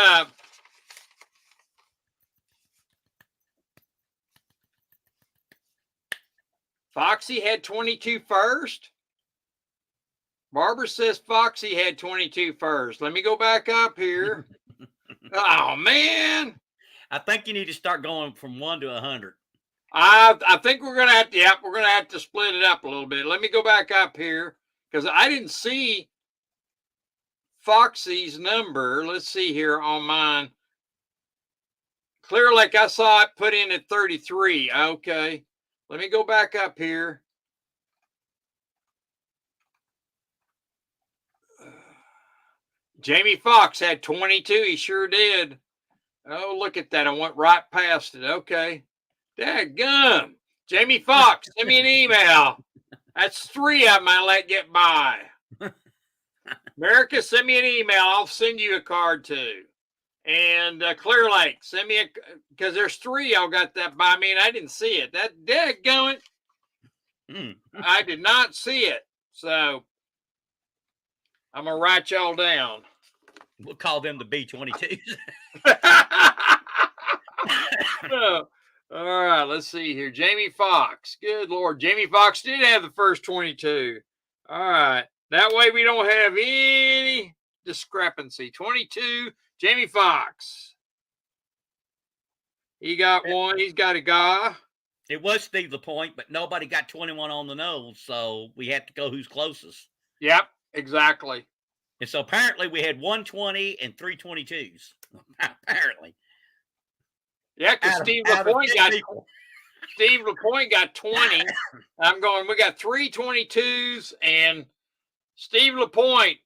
Foxy had 22 first. Barbara says Foxy had 22 first. Let me go back up here. Oh, man. I think you need to start going from 1 to 100. I think we're going to have to, we're going to have to split it up a little bit. Let me go back up here because I didn't see Foxy's number. Let's see here on mine. Clear Lake, I saw it put in at 33. Okay. Let me go back up here. Jamie Foxx had 22. He sure did. Oh, look at that. I went right past it. Okay. Dadgum. Jamie Foxx, send me an email. That's 3 of them I let get by. America, send me an email. I'll send you a card too. And Clear Lake, send me because there's 3 y'all got that by me and I didn't see it. That dadgummit. I did not see it. So I'm going to write y'all down. We'll call them the B-22s. All right, let's see here. Jamie Foxx. Good Lord. Jamie Foxx did have the first 22. All right. That way we don't have any discrepancy. 22, Jamie Foxx. He got one. He's got a guy. It was Steve LaPointe, but nobody got 21 on the nose, so we had to go who's closest. Yep, exactly. And so apparently we had 120 and 322s. Apparently. Yeah, because Steve LaPointe got 20. I'm going, we got 322s, and Steve LaPointe,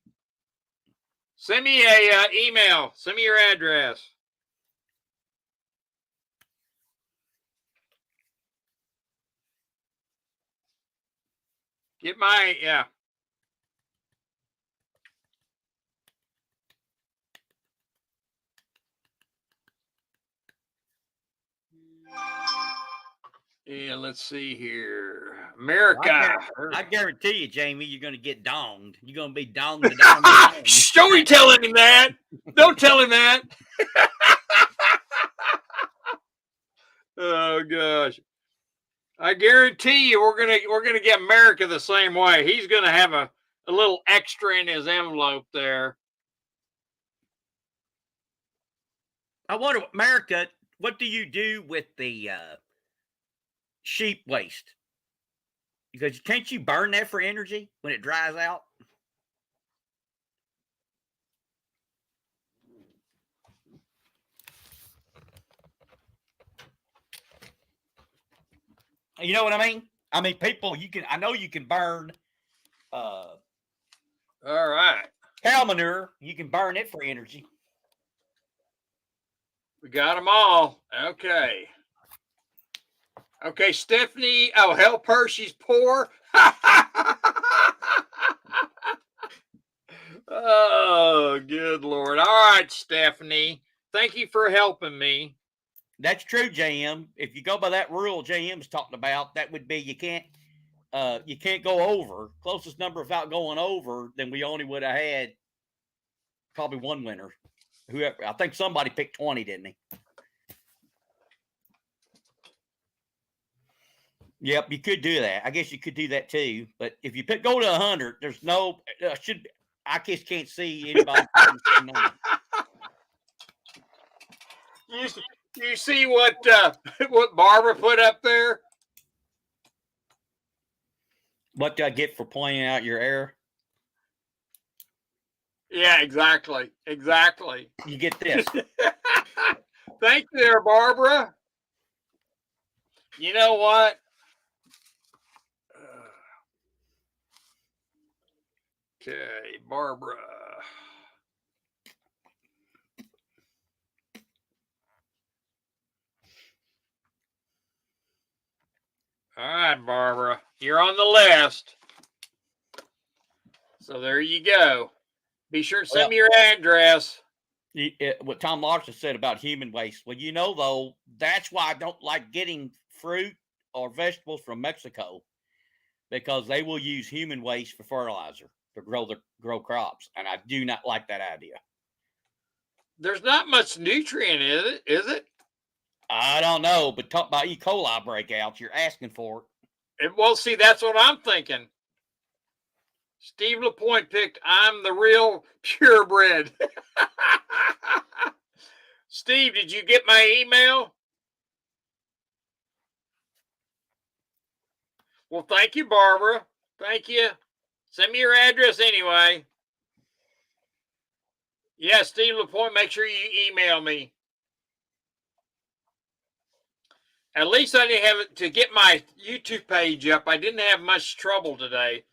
send me a email. Send me your address. Get my, yeah. Yeah, let's see here. America. I guarantee you, Jamie, you're going to get donged. You're going to be donged to down. Shh, don't be telling him that. Don't tell him that. Oh gosh. I guarantee you we're gonna get America the same way. He's gonna have a little extra in his envelope there. I wonder, America, what do you do with the sheep waste? Because can't you burn that for energy when it dries out? You know what I mean? I mean, people, I know you can burn all right, cow manure. You can burn it for energy. We got them all. Okay. Okay, Stephanie. Oh, help her. She's poor. Oh, good Lord. All right, Stephanie. Thank you for helping me. That's true, JM. If you go by that rule JM's talking about, that would be you can't go over. Closest number without going over, then we only would have had probably one winner. Whoever, I think somebody picked 20, didn't he? Yep, you could do that. I guess you could do that too. But if you go to 100, there's no I just can't see anybody. You see what Barbara put up there? What do I get for pointing out your error? Yeah, exactly. Exactly. You get this. Thank you there, Barbara. You know what? Okay, Barbara. All right, Barbara. You're on the list. So there you go. Be sure to send me your address. What Tom Larson said about human waste. Well, you know, though, that's why I don't like getting fruit or vegetables from Mexico, because they will use human waste for fertilizer to grow crops, and I do not like that idea. There's not much nutrient in it, is it? I don't know, but talk about Ecoil breakouts, you're asking for it. Well, see, that's what I'm thinking. Steve LaPointe picked I'm the real purebred. Steve, did you get my email? Well, thank you, Barbara. Thank you. Send me your address anyway. Yeah, Steve LaPointe, make sure you email me. At least I didn't have it to get my YouTube page up. I didn't have much trouble today.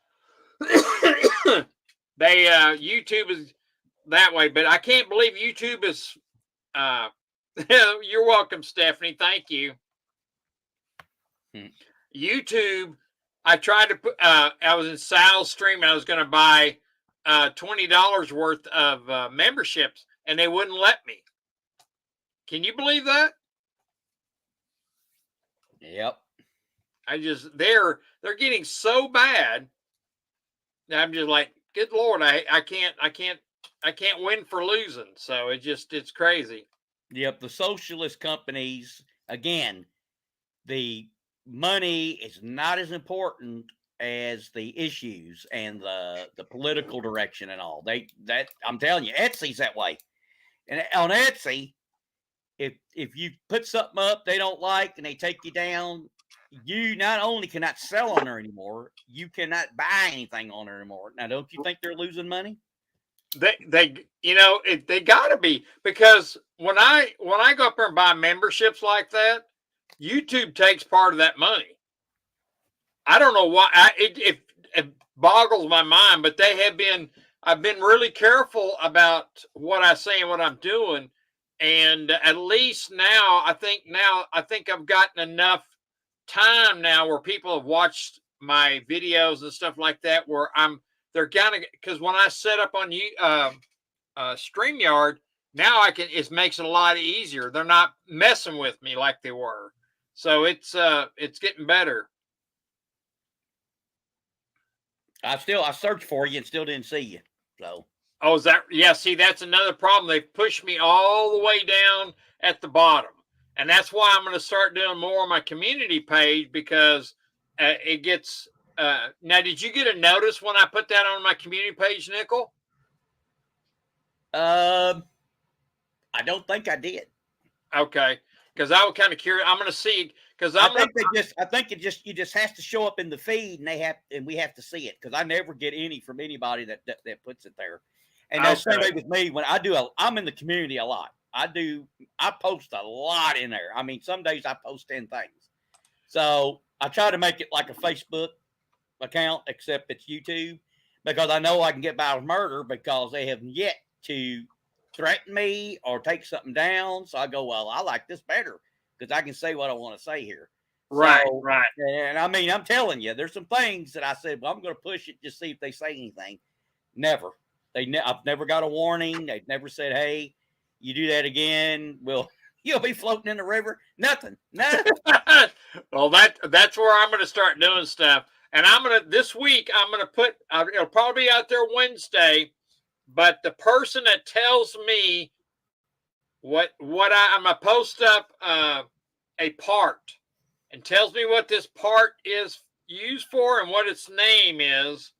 YouTube is that way, but I can't believe YouTube is you're welcome, Stephanie. Thank you. YouTube, I tried to put I was in Sal's stream and I was going to buy $20 worth of memberships and they wouldn't let me. Can you believe that? Yep. They're getting so bad. I'm just like, good Lord, I can't win for losing. So it's crazy. Yep. The socialist companies, again, the money is not as important as the issues and the political direction and all. That I'm telling you, Etsy's that way. And on Etsy, if you put something up they don't like and they take you down, you not only cannot sell on there anymore, you cannot buy anything on there anymore. Now, don't you think they're losing money? They they got to be, because when I go up there and buy memberships like that, YouTube takes part of that money. I don't know why. It boggles my mind, but they have been. I've been really careful about what I say and what I'm doing, and at least now I think I've gotten enough time now where people have watched my videos and stuff like that, where they're kind of, because when I set up on you StreamYard, now it makes it a lot easier. They're not messing with me like they were, so it's getting better. I searched for you and still didn't see you. So Oh, is that? Yeah, see, that's another problem. They pushed me all the way down at the bottom. And that's why I'm going to start doing more on my community page, because it gets. Now, did you get a notice when I put that on my community page, Nickel? I don't think I did. Okay, because I was kind of curious. I'm going to see, because I think it just has to show up in the feed, and we have to see it, because I never get any from anybody that puts it there. And that's the same way with me. When I'm in the community a lot. I post a lot in there. I mean, some days I post 10 things. So I try to make it like a Facebook account, except it's YouTube, because I know I can get by with murder, because they have yet to threaten me or take something down. So I go, well, I like this better, because I can say what I want to say here. Right, So, right. And I mean, I'm telling you, there's some things that I said, well, I'm going to push it, just see if they say anything. Never. I've never got a warning. They've never said, hey, you do that again, you'll be floating in the river. Nothing. Well, that's where I'm going to start doing stuff. And this week, I'm going to put, it'll probably be out there Wednesday, but the person that tells me what I'm going to post up a part and tells me what this part is used for and what its name is.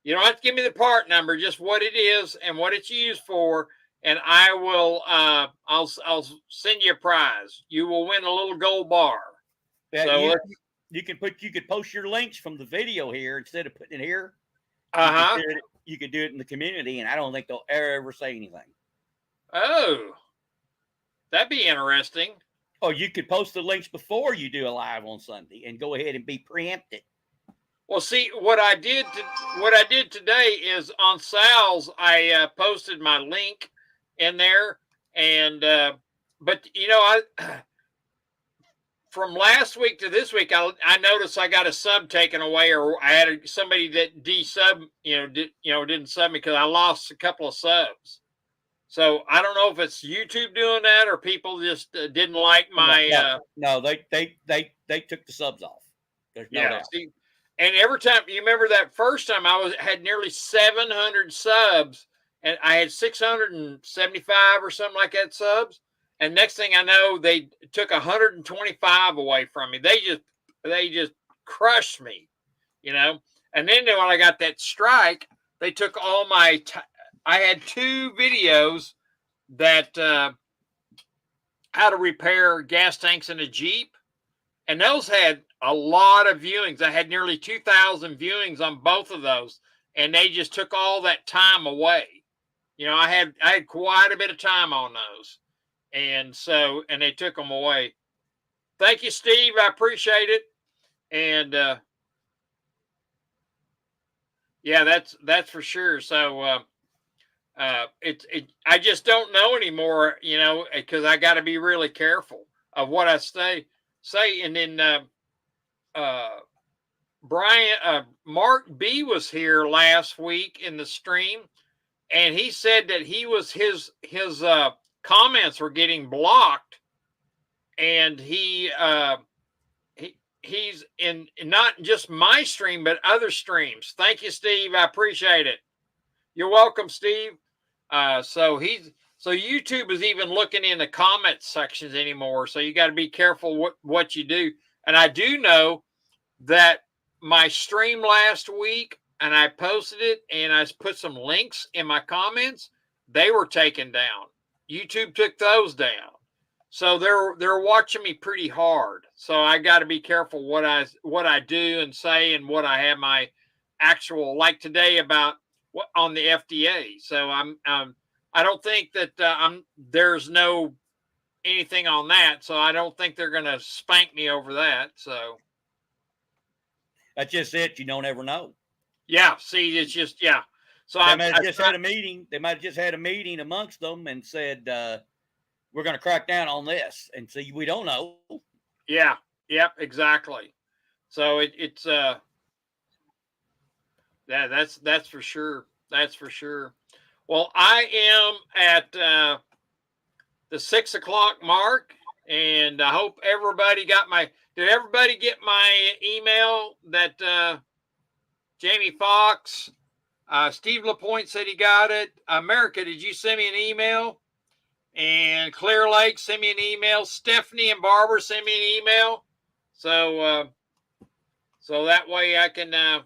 You don't have to give me the part number, just what it is and what it's used for, and I will. I'll send you a prize. You will win a little gold bar. Yeah, so you could post your links from the video here instead of putting it here. You could do it in the community, and I don't think they'll ever say anything. Oh, that'd be interesting. Oh, you could post the links before you do a live on Sunday and go ahead and be preempted. Well, see, what I did today is on Sal's, I posted my link in there, and but from last week to this week, I noticed I got a sub taken away, or I had somebody that de-sub, didn't sub me because I lost a couple of subs. So I don't know if it's YouTube doing that or people just didn't like my. No, they took the subs off. There's no doubt. See, and every time, you remember that first time had nearly 700 subs, and I had 675 or something like that subs. And next thing I know, they took 125 away from me. They just crushed me, And then when I got that strike, they took all my. I had 2 videos that how to repair gas tanks in a Jeep, and those had a lot of viewings. I had nearly 2,000 viewings on both of those, and they just took all that time away. I had quite a bit of time on those, and they took them away. Thank you, Steve. I appreciate it. And yeah, that's for sure. So I just don't know anymore, because I got to be really careful of what I say. And then Mark B was here last week in the stream, and he said that his comments were getting blocked, and he's in not just my stream but other streams. Thank you, Steve. I appreciate it. You're welcome, Steve. So YouTube is even looking in the comment sections anymore. So you got to be careful what you do. And I do know that my stream last week and I posted it and I put some links in my comments, they were taken down. YouTube took those down. So they're watching me pretty hard. So I got to be careful what I do and say and what I have my actual, like today about what on the FDA. So I don't think that there's no anything on that. So I don't think they're going to spank me over that. So That's just it. You don't ever know. yeah, see, it's just yeah. So They might have just had a meeting. They might have just had a meeting amongst them and said, we're going to crack down on this. And see, we don't know. Yeah. Yep. Exactly. So it's that's for sure. That's for sure. Well, I am at the 6 o'clock mark, and I hope everybody got my. Did everybody get my email that Jamie Foxx, Steve LaPointe said he got it. America, did you send me an email? And Clear Lake, send me an email. Stephanie and Barbara, send me an email. So so that way I can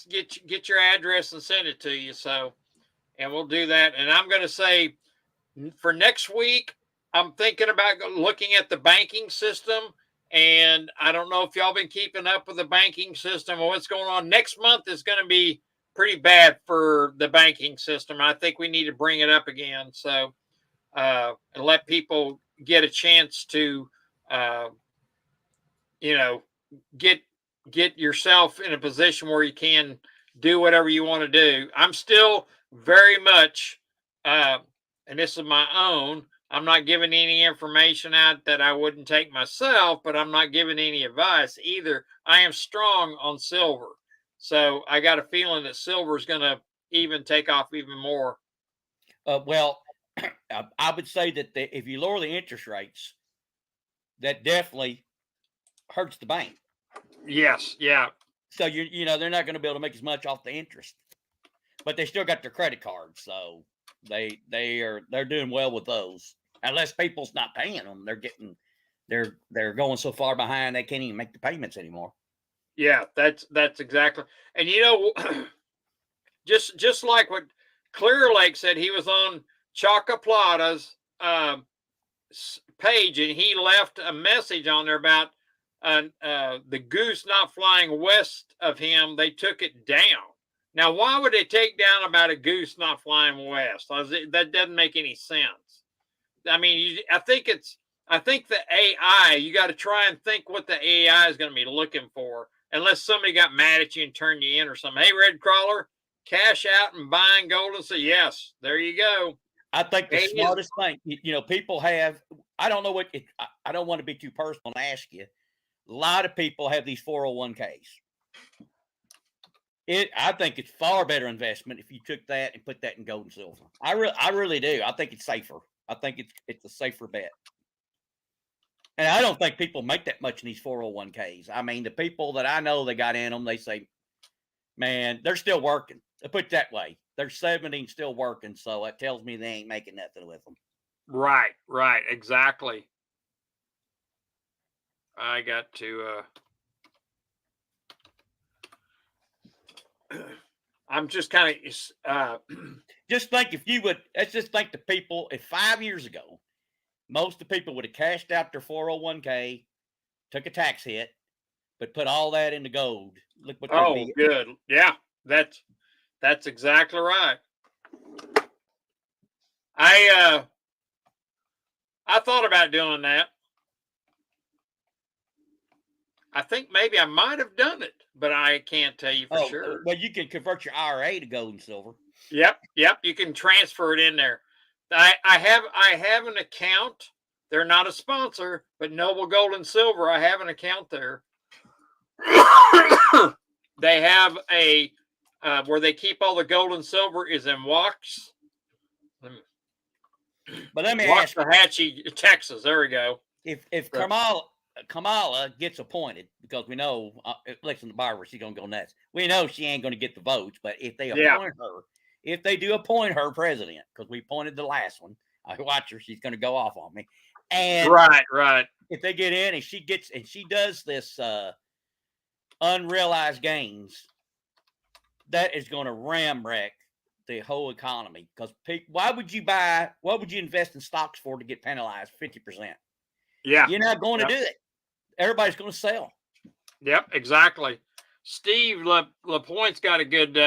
get your address and send it to you. So, and we'll do that. And I'm going to say for next week, I'm thinking about looking at the banking system. And I don't know if y'all been keeping up with the banking system or what's going on. Next month is going to be pretty bad for the banking system. I think we need to bring it up again. So, and let people get a chance to, you know, get yourself in a position where you can do whatever you want to do. I'm still very much, and this is my own. I'm not giving any information out that I wouldn't take myself, but I'm not giving any advice either. I am strong on silver, so I got a feeling that silver is going to even take off even more. Well, I would say that if you lower the interest rates, that definitely hurts the bank. Yes, yeah. So you know they're not going to be able to make as much off the interest, but they still got their credit cards, so they're doing well with those. Unless people's not paying them, they're going so far behind they can't even make the payments anymore. Yeah, that's exactly. And just like what Clear Lake said, he was on Chaka Plata's page, and he left a message on there about the goose not flying west of him. They took it down. Now, why would they take down about a goose not flying west? That doesn't make any sense. I mean, I think the AI. You got to try and think what the AI is going to be looking for, unless somebody got mad at you and turned you in or something. Hey, Red Crawler, cash out and buying gold and say yes. There you go. I think the smartest thing, people have. I don't know what. I don't want to be too personal and ask you. A lot of people have these 401ks. I think it's far better investment if you took that and put that in gold and silver. I really do. I think it's safer. I think it's a safer bet. And I don't think people make that much in these 401ks. I mean, the people that I know that got in them, they say, man, they're still working. I put it that way. They're 70 and still working. So it tells me they ain't making nothing with them. Right, exactly. I got to I'm just kind of just think let's just think the people, if 5 years ago, most of the people would have cashed out their 401k, took a tax hit, but put all that into gold. Look what they'd be. Good. Yeah, that's exactly right. I thought about doing that. I think maybe I might have done it, but I can't tell you for sure. Well, you can convert your IRA to gold and silver. Yep. You can transfer it in there. I have an account. They're not a sponsor, but Noble Gold and Silver, I have an account there. They have a where they keep all the gold and silver is in Wax. But let me ask you, Waxahachie, Texas. There we go. If Kamala gets appointed, because we know, listen to Barbara, she's gonna go nuts. We know she ain't gonna get the votes, but if they appoint her, if they do appoint her president, because we appointed the last one, I watch her, she's gonna go off on me. And right. If they get in and she does this unrealized gains, that is going to ram wreck the whole economy. Because why would you invest in stocks for to get penalized 50%? Yeah. You're not going Yep. to do it. Everybody's going to sell. Yep, exactly. Steve LaPointe's got a good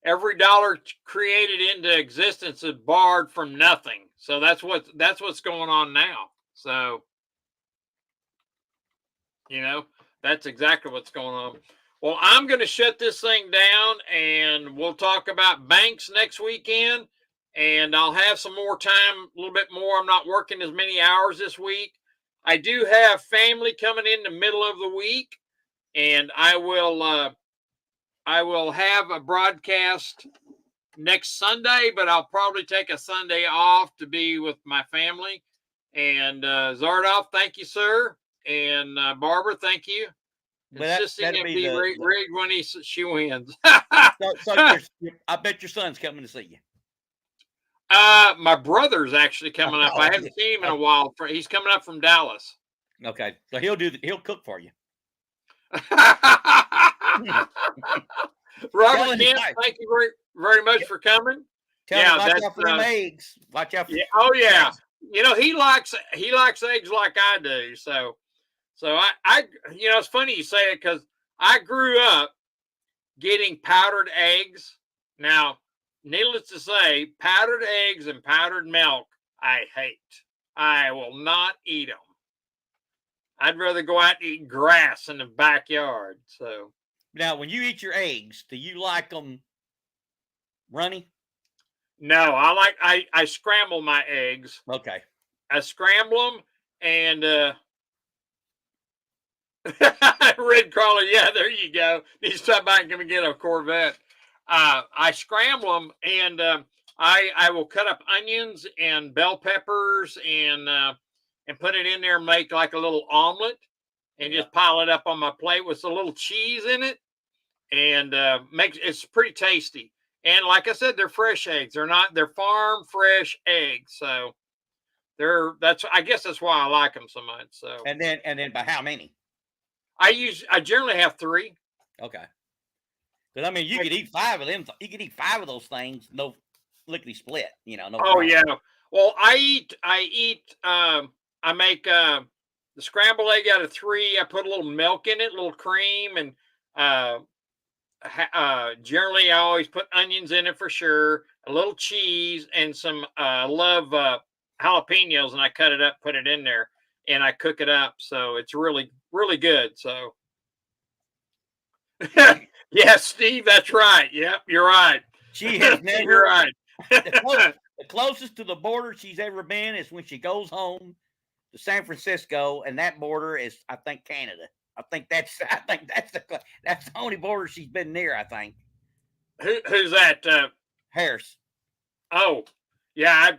every dollar created into existence is borrowed from nothing. So that's what's going on now. So, that's exactly what's going on. Well, I'm going to shut this thing down, and we'll talk about banks next weekend. And I'll have some more time, a little bit more. I'm not working as many hours this week. I do have family coming in the middle of the week, and I will have a broadcast next Sunday, but I'll probably take a Sunday off to be with my family. And Zardoff, thank you, sir. And Barbara, thank you. Insisting it be rigged when she wins. So I bet your son's coming to see you. My brother's actually coming up. I haven't seen him in a while. He's coming up from Dallas. Okay, so he'll cook for you. Robert Kemp, thank you very, very much for coming. Watch out for them eggs. Watch out for yeah. Eggs. He likes eggs like I do. So I it's funny you say it because I grew up getting powdered eggs. Now, needless to say, powdered eggs and powdered milk, I hate. I will not eat them. I'd rather go out and eat grass in the backyard. So now, when you eat your eggs, do you like them runny? No, I scramble my eggs. Okay. I scramble them and Red Crawler, yeah, there you go. Need to stop by and come and get a Corvette. I scramble them and I will cut up onions and bell peppers and put it in there and make like a little omelet and just pile it up on my plate with a little cheese in it and it's pretty tasty. And like I said, they're fresh eggs. They're farm fresh eggs. So I guess that's why I like them so much. So and then by how many? I generally have 3. Okay. Because I mean, you could eat 5 of them. You could eat 5 of those things, no lickety split. No. Oh yeah. Well, I make the scrambled egg out of 3. I put a little milk in it, a little cream, and generally I always put onions in it for sure, a little cheese, and some love jalapenos, and I cut it up, put it in there, and I cook it up. So it's really, really good. So yeah, Steve, that's right. Yep, you're right. She has never. You're right. The closest to the border she's ever been is when she goes home to San Francisco, and that border is, I think, Canada. I think that's the only border she's been near. I think. Who's that? Harris. Oh, yeah.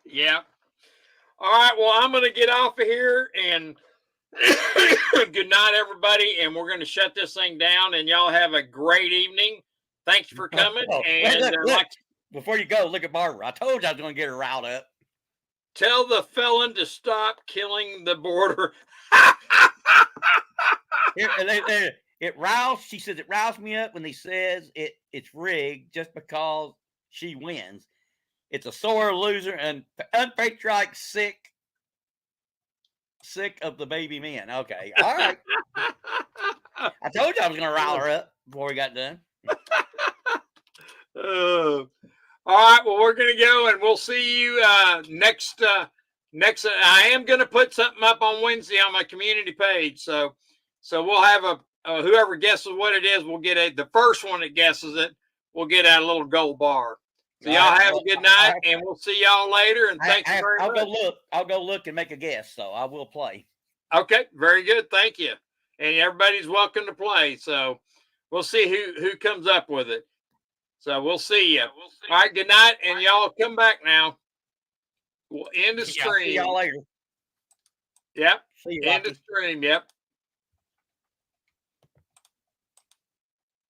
Yeah. All right. Well, I'm going to get off of here and good night, everybody. And we're going to shut this thing down. And y'all have a great evening. Thanks for coming. And look, before you go, look at Barbara. I told you I was going to get her riled up. Tell the felon to stop killing the border. It riles. She says it riles me up when he says it's rigged just because she wins. It's a sore loser and unpatriotic, sick of the baby men. Okay, all right. I told you I was going to rile her up before we got done. All right. Well, we're going to go and we'll see you next. I am going to put something up on Wednesday on my community page. So we'll have whoever guesses what it is, we'll get the first one that guesses it, we'll get a little gold bar. So y'all have a good night, and we'll see y'all later. And thanks very much. I'll go look and make a guess. So I will play. Okay, very good. Thank you. And everybody's welcome to play. So we'll see who comes up with it. So we'll see you. All right, good night, and y'all come back now. We'll end the stream. See y'all later. Yep. End the stream. Yep.